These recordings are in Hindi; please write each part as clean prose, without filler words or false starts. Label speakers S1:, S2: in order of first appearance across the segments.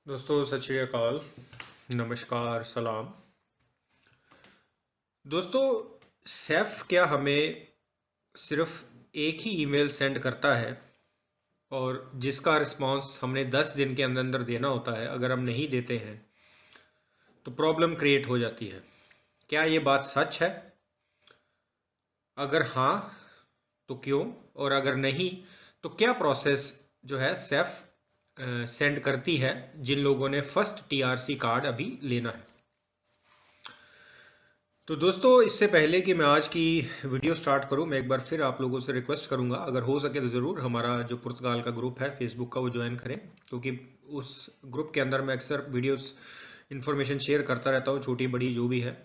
S1: दोस्तों सत श्री अकाल, नमस्कार, सलाम। दोस्तों, सैफ क्या हमें सिर्फ एक ही ईमेल सेंड करता है और जिसका रिस्पांस हमने 10 दिन के अंदर अंदर देना होता है। अगर हम नहीं देते हैं तो प्रॉब्लम क्रिएट हो जाती है। क्या ये बात सच है? अगर हाँ तो क्यों, और अगर नहीं तो क्या प्रोसेस जो है सैफ सेंड करती है जिन लोगों ने फर्स्ट टीआरसी कार्ड अभी लेना है। तो दोस्तों, इससे पहले कि मैं आज की वीडियो स्टार्ट करूं, मैं एक बार फिर आप लोगों से रिक्वेस्ट करूंगा, अगर हो सके तो ज़रूर हमारा जो पुर्तगाल का ग्रुप है फेसबुक का वो ज्वाइन करें, क्योंकि उस ग्रुप के अंदर मैं अक्सर वीडियोस इन्फॉर्मेशन शेयर करता रहता हूं, छोटी बड़ी जो भी है।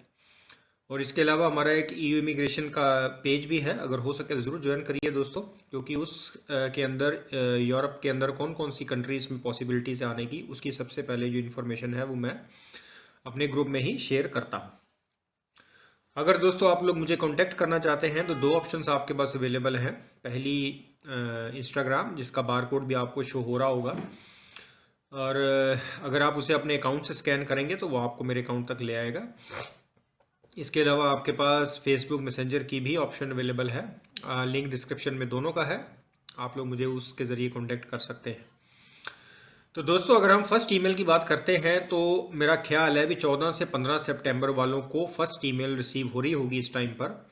S1: और इसके अलावा हमारा एक ईयू इमिग्रेशन का पेज भी है, अगर हो सके तो ज़रूर ज्वाइन करिए दोस्तों, क्योंकि उस के अंदर यूरोप के अंदर कौन कौन सी कंट्रीज़ में पॉसिबिलिटीज़ आने की, उसकी सबसे पहले जो इन्फॉर्मेशन है वो मैं अपने ग्रुप में ही शेयर करता हूँ। अगर दोस्तों आप लोग मुझे कांटेक्ट करना चाहते हैं तो दो ऑप्शंस आपके पास अवेलेबल हैं। पहली इंस्टाग्राम, जिसका बारकोड भी आपको शो हो रहा होगा, और अगर आप उसे अपने अकाउंट से स्कैन करेंगे तो वो आपको मेरे अकाउंट तक ले आएगा। इसके अलावा आपके पास फेसबुक मैसेंजर की भी ऑप्शन अवेलेबल है, लिंक डिस्क्रिप्शन में दोनों का है, आप लोग मुझे उसके ज़रिए कॉन्टेक्ट कर सकते हैं। तो दोस्तों, अगर हम फर्स्ट ईमेल की बात करते हैं तो मेरा ख्याल है भी 14 से 15 सितंबर वालों को फर्स्ट ईमेल रिसीव हो रही होगी इस टाइम पर।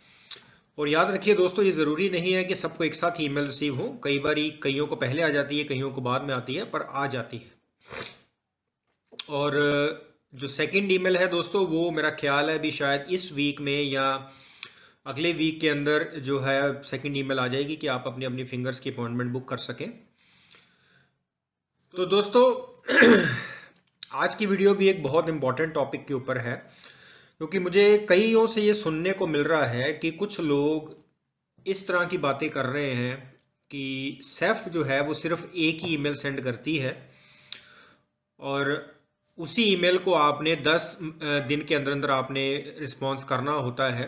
S1: और याद रखिए दोस्तों, ये ज़रूरी नहीं है कि सबको एक साथ ईमेल रिसीव हो, कई बार कईयों को पहले आ जाती है, कईयों को बाद में आती है, पर आ जाती है। और जो सेकंड ईमेल है दोस्तों, वो मेरा ख्याल है भी शायद इस वीक में या अगले वीक के अंदर जो है सेकंड ईमेल आ जाएगी कि आप अपनी अपनी फिंगर्स की अपॉइंटमेंट बुक कर सकें। तो दोस्तों, आज की वीडियो भी एक बहुत इम्पॉर्टेंट टॉपिक के ऊपर है, क्योंकि मुझे कईयों से ये सुनने को मिल रहा है कि कुछ लोग इस तरह की बातें कर रहे हैं कि सैफ जो है वो सिर्फ एक ही ईमेल सेंड करती है और उसी ईमेल को आपने 10 दिन के अंदर अंदर आपने रिस्पॉन्स करना होता है,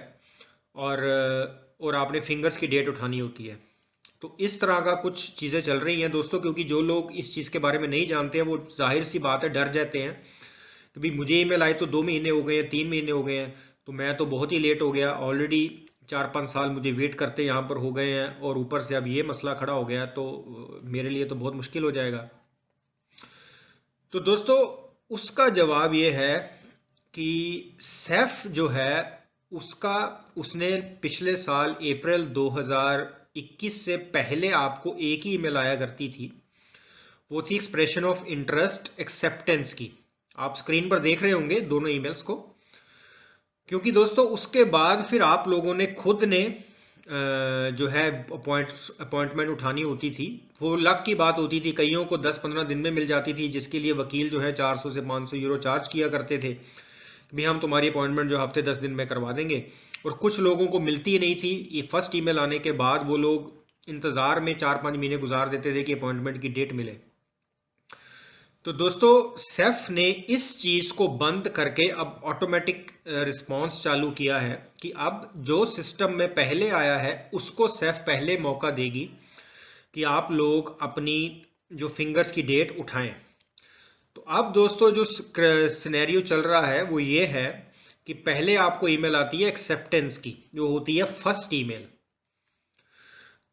S1: और आपने फिंगर्स की डेट उठानी होती है। तो इस तरह का कुछ चीज़ें चल रही हैं दोस्तों, क्योंकि जो लोग इस चीज़ के बारे में नहीं जानते हैं वो जाहिर सी बात है डर जाते हैं कि भाई मुझे ईमेल आए तो 2 महीने हो गए हैं, 3 महीने हो गए हैं, तो मैं तो बहुत ही लेट हो गया, ऑलरेडी 4-5 साल मुझे वेट करते यहाँ पर हो गए हैं, और ऊपर से अब ये मसला खड़ा हो गया तो मेरे लिए तो बहुत मुश्किल हो जाएगा। तो दोस्तों, उसका जवाब ये है कि सैफ जो है उसका उसने पिछले साल अप्रैल 2021 से पहले आपको एक ही ईमेल आया करती थी, वो थी एक्सप्रेशन ऑफ इंटरेस्ट एक्सेप्टेंस की। आप स्क्रीन पर देख रहे होंगे दोनों ईमेल्स को, क्योंकि दोस्तों उसके बाद फिर आप लोगों ने खुद ने जो है अपॉइंटमेंट उठानी होती थी। वो लक की बात होती थी, कईयों को 10-15 दिन में मिल जाती थी, जिसके लिए वकील जो है 400 से 500 यूरो चार्ज किया करते थे भी हम तुम्हारी अपॉइंटमेंट जो हफ्ते 10 दिन में करवा देंगे। और कुछ लोगों को मिलती ही नहीं थी। ये फर्स्ट ईमेल आने के बाद वो लोग इंतज़ार में 4-5 महीने गुजार देते थे कि अपॉइंटमेंट की डेट मिले। तो दोस्तों, सैफ ने इस चीज़ को बंद करके अब ऑटोमेटिक रिस्पांस चालू किया है कि अब जो सिस्टम में पहले आया है उसको सैफ पहले मौका देगी कि आप लोग अपनी जो फिंगर्स की डेट उठाएं। तो अब दोस्तों, जो सिनेरियो चल रहा है वो ये है कि पहले आपको ईमेल आती है एक्सेप्टेंस की, जो होती है फर्स्ट ईमेल।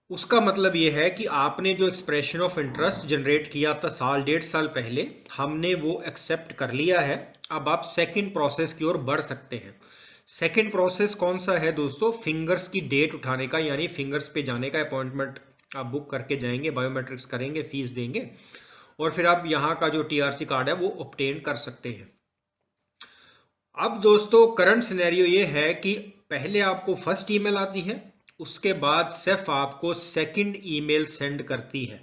S1: उसका मतलब ये है कि आपने जो एक्सप्रेशन ऑफ इंटरेस्ट जनरेट किया था साल 1.5 साल पहले, हमने वो एक्सेप्ट कर लिया है। अब आप सेकंड प्रोसेस की ओर बढ़ सकते हैं। सेकंड प्रोसेस कौन सा है दोस्तों? फिंगर्स की डेट उठाने का, यानी फिंगर्स पे जाने का। अपॉइंटमेंट आप बुक करके जाएंगे, बायोमेट्रिक्स करेंगे, फीस देंगे, और फिर आप यहाँ का जो टीआरसी कार्ड है वो ऑब्टेन कर सकते हैं। अब दोस्तों, करंट सिनेरियो ये है कि पहले आपको फर्स्ट ईमेल आती है, उसके बाद सैफ आपको सेकंड ईमेल सेंड करती है।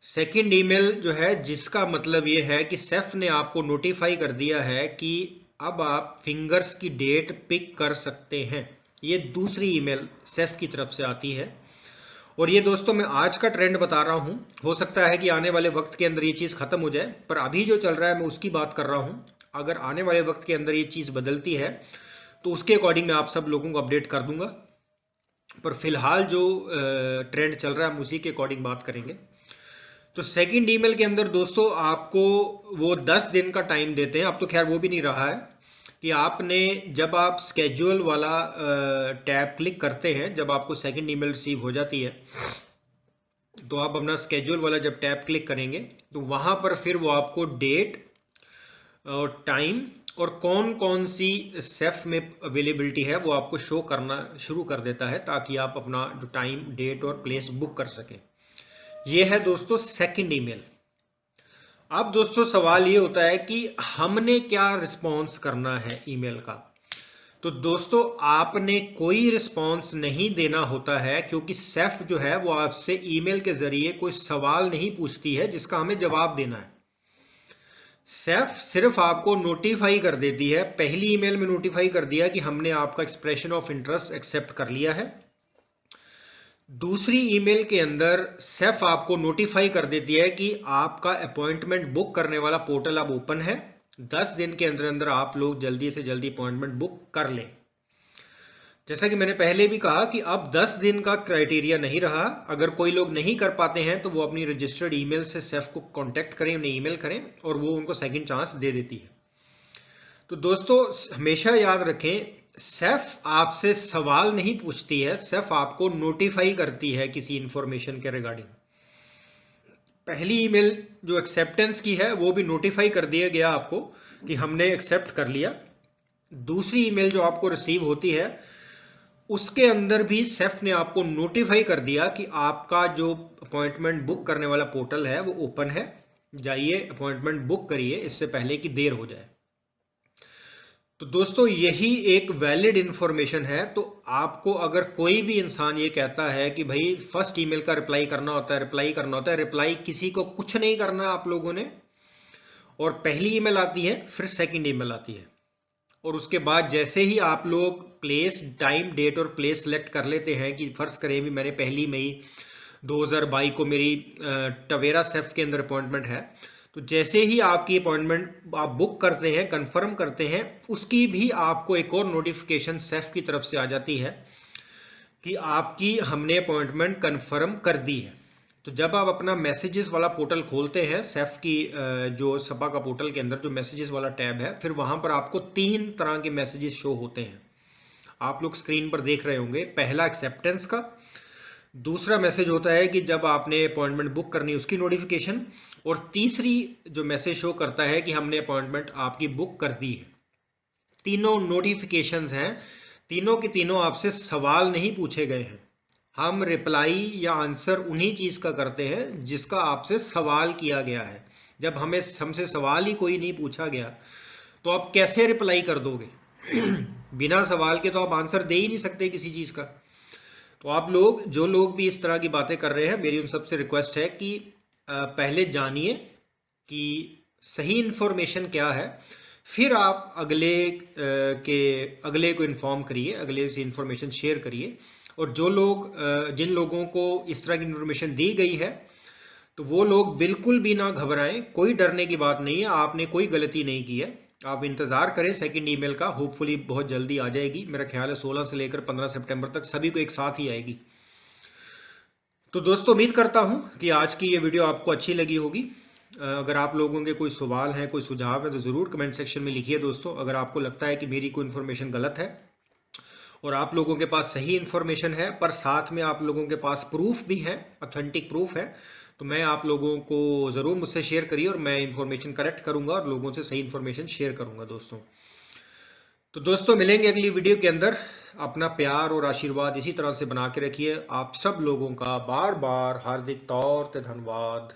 S1: सेकंड ईमेल जो है, जिसका मतलब ये है कि सैफ ने आपको नोटिफाई कर दिया है कि अब आप फिंगर्स की डेट पिक कर सकते हैं। ये दूसरी ईमेल सैफ की तरफ से आती है। और ये दोस्तों, मैं आज का ट्रेंड बता रहा हूँ, हो सकता है कि आने वाले वक्त के अंदर ये चीज़ ख़त्म हो जाए, पर अभी जो चल रहा है मैं उसकी बात कर रहा हूँ। अगर आने वाले वक्त के अंदर ये चीज़ बदलती है तो उसके अकॉर्डिंग मैं आप सब लोगों को अपडेट कर दूंगा, पर फिलहाल जो ट्रेंड चल रहा है हम उसी के अकॉर्डिंग बात करेंगे। तो सेकंड ईमेल के अंदर दोस्तों आपको वो 10 दिन का टाइम देते हैं, अब तो खैर वो भी नहीं रहा है, कि आपने जब आप स्केड्यूल वाला टैब क्लिक करते हैं, जब आपको सेकंड ईमेल रिसीव हो जाती है तो आप अपना स्केड्यूल वाला जब टैब क्लिक करेंगे तो वहाँ पर फिर वो आपको डेट और टाइम और कौन कौन सी सेफ में अवेलेबिलिटी है वो आपको शो करना शुरू कर देता है, ताकि आप अपना जो टाइम डेट और प्लेस बुक कर सकें। ये है दोस्तों सेकंड ईमेल। अब दोस्तों सवाल ये होता है कि हमने क्या रिस्पॉन्स करना है ईमेल का। तो दोस्तों आपने कोई रिस्पॉन्स नहीं देना होता है, क्योंकि सेफ जो है वो आपसे ईमेल के जरिए कोई सवाल नहीं पूछती है जिसका हमें जवाब देना है। सेफ सिर्फ आपको नोटिफाई कर देती है, पहली ईमेल में नोटिफाई कर दिया कि हमने आपका एक्सप्रेशन ऑफ इंटरेस्ट एक्सेप्ट कर लिया है। दूसरी ईमेल के अंदर सेफ आपको नोटिफाई कर देती है कि आपका अपॉइंटमेंट बुक करने वाला पोर्टल अब ओपन है, 10 दिन के अंदर अंदर आप लोग जल्दी से जल्दी अपॉइंटमेंट बुक कर लें। जैसा कि मैंने पहले भी कहा कि अब 10 दिन का क्राइटेरिया नहीं रहा, अगर कोई लोग नहीं कर पाते हैं तो वो अपनी रजिस्टर्ड ईमेल से सेफ को कांटेक्ट करें, उन्हें ईमेल करें और वो उनको सेकंड चांस दे देती है। तो दोस्तों हमेशा याद रखें, सेफ आपसे सवाल नहीं पूछती है, सेफ आपको नोटिफाई करती है किसी इंफॉर्मेशन के रिगार्डिंग। पहली ईमेल जो एक्सेप्टेंस की है वो भी नोटिफाई कर दिया गया आपको कि हमने एक्सेप्ट कर लिया। दूसरी ईमेल जो आपको रिसीव होती है उसके अंदर भी सेफ ने आपको नोटिफाई कर दिया कि आपका जो अपॉइंटमेंट बुक करने वाला पोर्टल है वो ओपन है, जाइए अपॉइंटमेंट बुक करिए इससे पहले कि देर हो जाए। तो दोस्तों यही एक वैलिड इंफॉर्मेशन है। तो आपको अगर कोई भी इंसान ये कहता है कि भाई फर्स्ट ईमेल का रिप्लाई करना होता है, रिप्लाई किसी को कुछ नहीं करना आप लोगों ने, और पहली ईमेल आती है फिर सेकंड ईमेल आती है, और उसके बाद जैसे ही आप लोग प्लेस टाइम डेट और प्लेस सेलेक्ट कर लेते हैं कि फर्ज करें भी मैंने पहली मई 2022 को मेरी टवेरा सेफ के अंदर अपॉइंटमेंट है, तो जैसे ही आपकी अपॉइंटमेंट आप बुक करते हैं, कंफर्म करते हैं, उसकी भी आपको एक और नोटिफिकेशन सेफ की तरफ से आ जाती है कि आपकी हमने अपॉइंटमेंट कंफर्म कर दी है। तो जब आप अपना मैसेजेस वाला पोर्टल खोलते हैं, सेफ की जो सपा का पोर्टल के अंदर जो मैसेजेस वाला टैब है, फिर वहाँ पर आपको 3 तरह के मैसेजेस शो होते हैं, आप लोग स्क्रीन पर देख रहे होंगे। पहला एक्सेप्टेंस का, दूसरा मैसेज होता है कि जब आपने अपॉइंटमेंट बुक करनी उसकी नोटिफिकेशन, और तीसरी जो मैसेज शो करता है कि हमने अपॉइंटमेंट आपकी बुक कर दी है। तीनों नोटिफिकेशंस हैं, तीनों के तीनों आपसे सवाल नहीं पूछे गए हैं। हम रिप्लाई या आंसर उन्हीं चीज़ का करते हैं जिसका आपसे सवाल किया गया है। जब हमसे सवाल ही कोई नहीं पूछा गया तो आप कैसे रिप्लाई कर दोगे? बिना सवाल के तो आप आंसर दे ही नहीं सकते किसी चीज़ का। तो आप लोग जो लोग भी इस तरह की बातें कर रहे हैं, मेरी उन सबसे रिक्वेस्ट है कि पहले जानिए कि सही इन्फॉर्मेशन क्या है, फिर आप अगले को इन्फॉर्म करिए, अगले से इन्फॉर्मेशन शेयर करिए। और जो लोग जिन लोगों को इस तरह की इन्फॉर्मेशन दी गई है तो वो लोग बिल्कुल भी ना घबराएं, कोई डरने की बात नहीं है, आपने कोई गलती नहीं की है। आप इंतज़ार करें सेकंड ईमेल का, होपफुली बहुत जल्दी आ जाएगी। मेरा ख्याल है 16 से लेकर 15 सितंबर तक सभी को एक साथ ही आएगी। तो दोस्तों उम्मीद करता हूं कि आज की ये वीडियो आपको अच्छी लगी होगी। अगर आप लोगों के कोई सवाल हैं, कोई सुझाव है तो ज़रूर कमेंट सेक्शन में लिखिए दोस्तों। अगर आपको लगता है कि मेरी कोई इन्फॉर्मेशन गलत है और आप लोगों के पास सही इन्फॉर्मेशन है, पर साथ में आप लोगों के पास प्रूफ भी है, ऑथेंटिक प्रूफ है, तो मैं आप लोगों को ज़रूर मुझसे शेयर करिए और मैं इन्फॉर्मेशन करेक्ट करूंगा और लोगों से सही इन्फॉर्मेशन शेयर करूंगा दोस्तों। तो दोस्तों मिलेंगे अगली वीडियो के अंदर। अपना प्यार और आशीर्वाद इसी तरह से बना के रखिए। आप सब लोगों का बार बार हार्दिक तौर पे धन्यवाद।